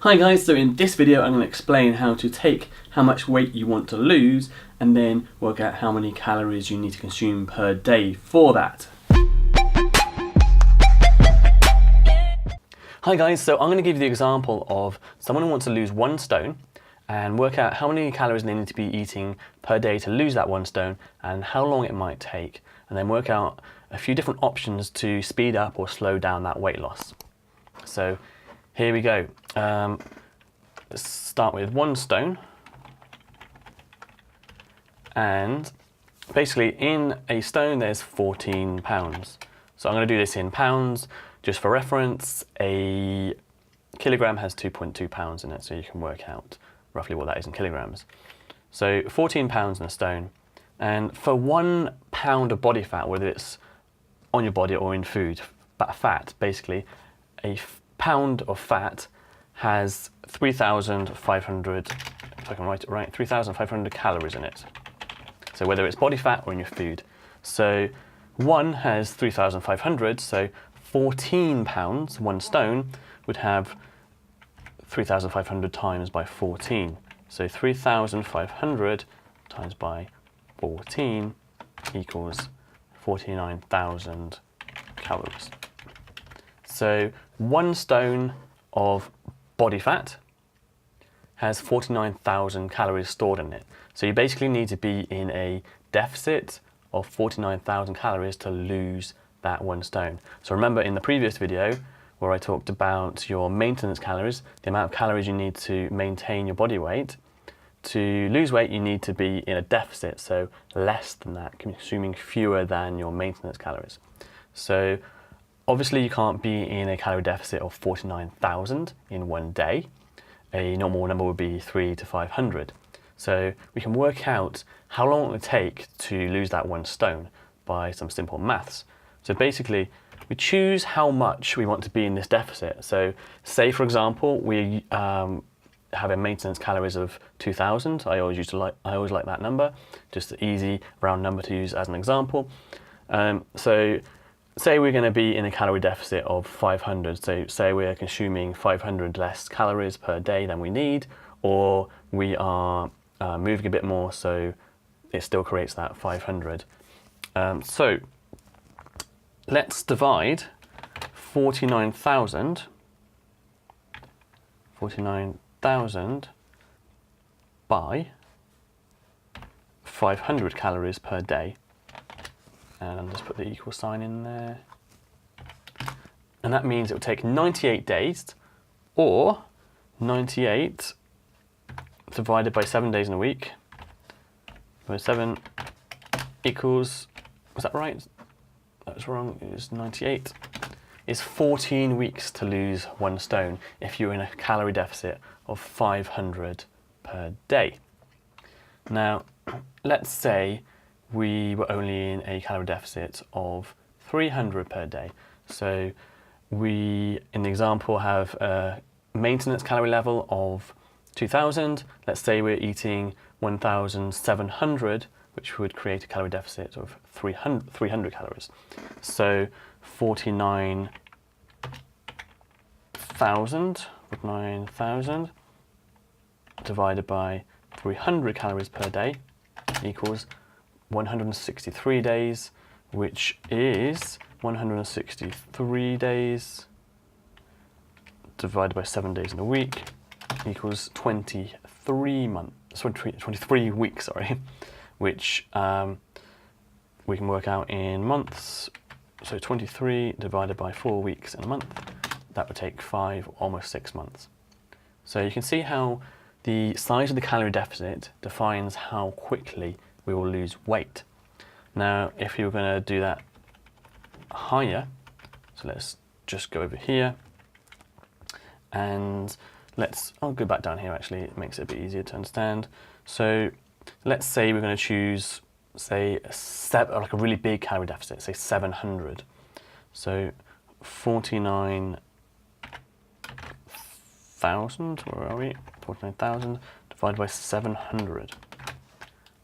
Hi guys, so in this video I'm going to explain how to take how much weight you want to lose and then work out how many calories you need to consume per day for that. Hi guys, so I'm going to give you the example of someone who wants to lose 1 stone and work out how many calories they need to be eating per day to lose that 1 stone and how long it might take, and then work out a few different options to speed up or slow down that weight loss. So here we go. Let's start with 1 stone, and basically in a stone there's 14 pounds. So I'm going to do this in pounds just for reference. A kilogram has 2.2 pounds in it, so you can work out roughly what that is in kilograms. So 14 pounds in a stone, and for 1 pound of body fat, whether it's on your body or in food, fat, basically a pound of fat has 3,500, if I can write it right, 3,500 calories in it. So whether it's body fat or in your food. So 1 has 3,500, so 14 pounds, 1 stone, would have 3,500 times by 14. So 3,500 times by 14 equals 49,000 calories. So 1 stone of body fat has 49,000 calories stored in it. So you basically need to be in a deficit of 49,000 calories to lose that 1 stone. So remember in the previous video where I talked about your maintenance calories, the amount of calories you need to maintain your body weight. To lose weight, you need to be in a deficit, so less than that, consuming fewer than your maintenance calories. So obviously you can't be in a calorie deficit of 49,000 in 1 day. A normal number would be 300 to 500. So we can work out how long it would take to lose that 1 stone by some simple maths. So basically, we choose how much we want to be in this deficit. So say, for example, we have a maintenance calories of 2,000. I always like that number, just an easy round number to use as an example. So say we're going to be in a calorie deficit of 500. So say we're consuming 500 less calories per day than we need, or we are moving a bit more, so it still creates that 500. So let's divide 49,000 by 500 calories per day. And I'll just put the equal sign in there. And that means it will take 98 days, or 98 divided by 7 days in a week, where 7 equals, was that right? That was wrong, it was 98. It's 14 weeks to lose 1 stone if you're in a calorie deficit of 500 per day. Now, let's say we were only in a calorie deficit of 300 per day. So we, in the example, have a maintenance calorie level of 2,000. Let's say we're eating 1,700, which would create a calorie deficit of 300 calories. So 49,000 divided by 300 calories per day equals 163 days, which is 163 days divided by 7 days in a week equals 23 weeks, which we can work out in months. So 23 divided by 4 weeks in a month, that would take 5, almost 6 months. So you can see how the size of the calorie deficit defines how quickly we will lose weight. Now, if you were going to do that higher, so let's just go over here, and I'll go back down here actually, it makes it a bit easier to understand. So let's say we're going to choose, say, like a really big calorie deficit, say 700. So 49,000, where are we? 49,000 divided by 700.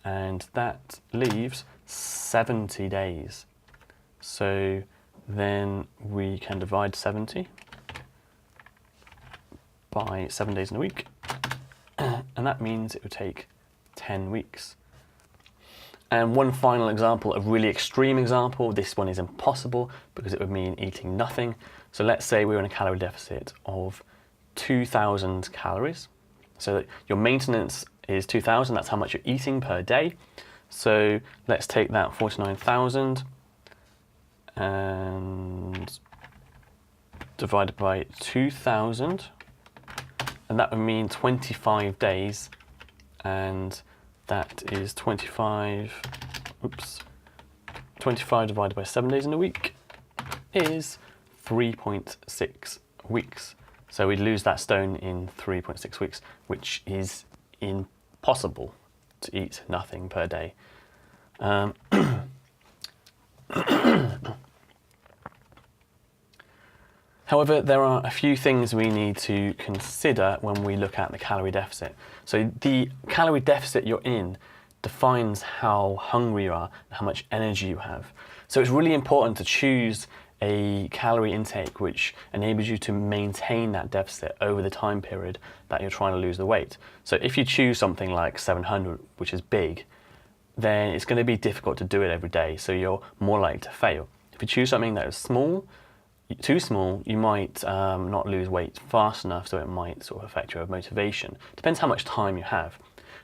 And that leaves 70 days. So then we can divide 70 by 7 days in a week, and that means it would take 10 weeks. And one final example, a really extreme example, this one is impossible because it would mean eating nothing. So let's say we were in a calorie deficit of 2,000 calories. So your maintenance is 2,000, that's how much you're eating per day. So let's take that 49,000 and divided by 2,000, and that would mean 25 days, and that is 25 divided by 7 days in a week is 3.6 weeks. So we'd lose that stone in 3.6 weeks, which is impossible to eat nothing per day. However, there are a few things we need to consider when we look at the calorie deficit. So the calorie deficit you're in defines how hungry you are and how much energy you have. So it's really important to choose a calorie intake which enables you to maintain that deficit over the time period that you're trying to lose the weight. So if you choose something like 700, which is big, then it's going to be difficult to do it every day, so you're more likely to fail. If you choose something that is small, too small, you might not lose weight fast enough, so it might sort of affect your motivation. Depends how much time you have.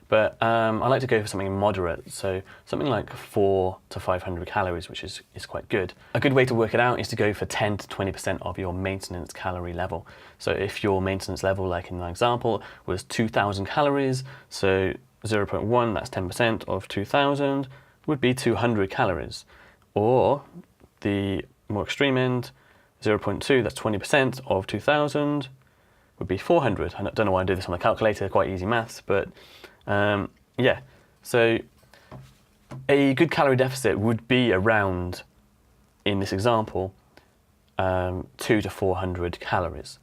But I like to go for something moderate, so something like 400 to 500 calories, which is quite good. A good way to work it out is to go for 10 to 20% of your maintenance calorie level. So if your maintenance level, like in my example, was 2,000 calories, so 0.1, that's 10% of 2,000, would be 200 calories. Or the more extreme end, 0.2, that's 20% of 2,000, would be 400. I don't know why I do this on the calculator, quite easy maths, but yeah. So a good calorie deficit would be around, in this example, 200 to 400 calories.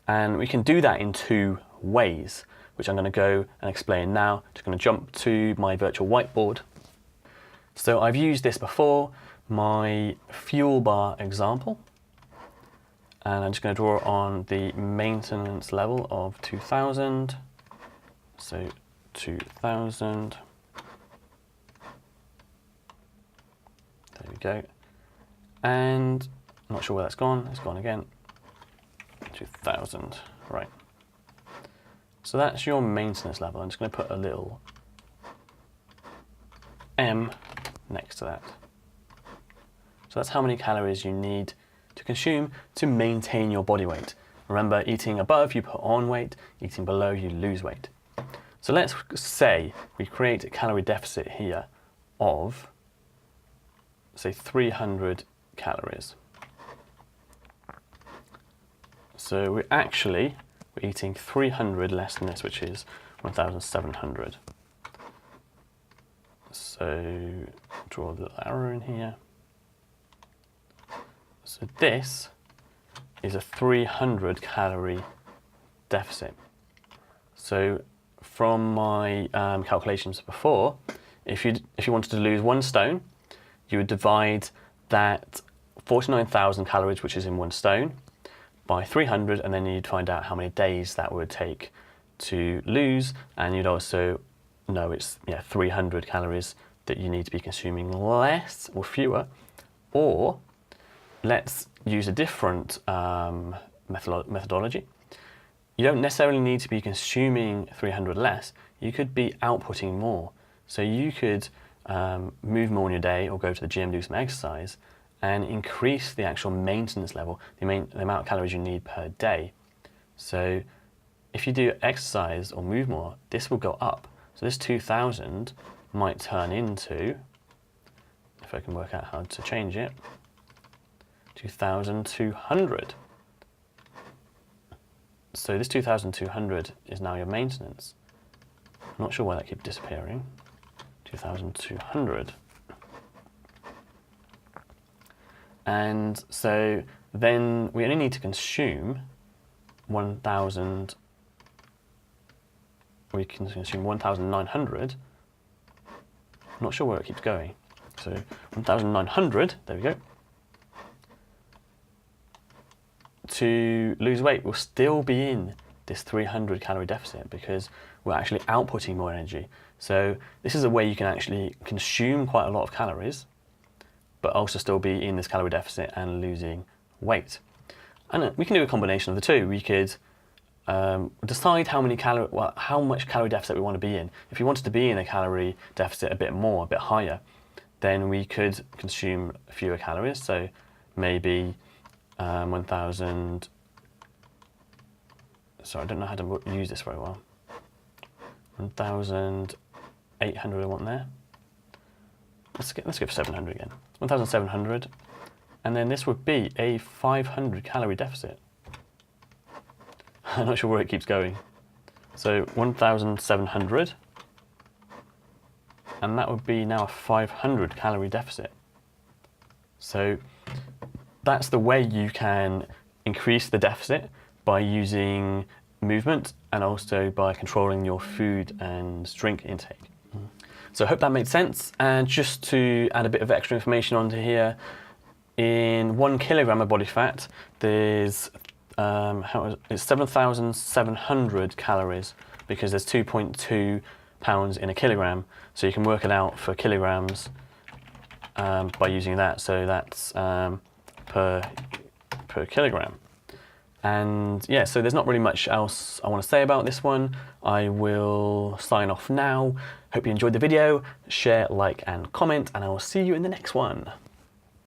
And we can do that in two ways, which I'm going to go and explain now. Just going to jump to my virtual whiteboard. So I've used this before, my fuel bar example. And I'm just going to draw on the maintenance level of 2,000. So 2,000. There we go. And I'm not sure where that's gone. It's gone again. 2,000. Right. So that's your maintenance level. I'm just going to put a little M next to that. So that's how many calories you need to consume to maintain your body weight. Remember, eating above, you put on weight, eating below, you lose weight. So let's say we create a calorie deficit here of, say, 300 calories. So we're eating 300 less than this, which is 1,700. So draw a little arrow in here. So this is a 300 calorie deficit. So from my calculations before, if you wanted to lose 1 stone, you would divide that 49,000 calories, which is in 1 stone, by 300, and then you'd find out how many days that would take to lose, and you'd also know it's 300 calories that you need to be consuming less or fewer. Or let's use a different methodology. You don't necessarily need to be consuming 300 less, you could be outputting more. So you could move more in your day or go to the gym, do some exercise, and increase the actual maintenance level, the amount of calories you need per day. So if you do exercise or move more, this will go up. So this 2,000 might turn into, if I can work out how to change it, 2,200. So this 2,200 is now your maintenance. I'm not sure why that keeps disappearing. 2,200. And so then we only need to consume 1,000. We can consume 1,900. I'm not sure where it keeps going. So 1,900, there we go. To lose weight, we'll still be in this 300 calorie deficit because we're actually outputting more energy. So this is a way you can actually consume quite a lot of calories, but also still be in this calorie deficit and losing weight. And we can do a combination of the two. We could decide how much calorie deficit we want to be in. If you wanted to be in a calorie deficit a bit more, a bit higher, then we could consume fewer calories. So maybe 1,000. Sorry, I don't know how to use this very well. 1,800 I want there. Let's go for 700 again. 1,700, and then this would be a 500 calorie deficit. I'm not sure where it keeps going. So 1,700, and that would be now a 500 calorie deficit. So that's the way you can increase the deficit, by using movement and also by controlling your food and drink intake. So I hope that made sense. And just to add a bit of extra information onto here, in 1 kilogram of body fat, there's it's 7,700 calories, because there's 2.2 pounds in a kilogram. So you can work it out for kilograms by using that. So that's per kilogram. And yeah, so there's not really much else I want to say about this one. I will sign off now. Hope you enjoyed the video. Share, like, and comment, and I will see you in the next one.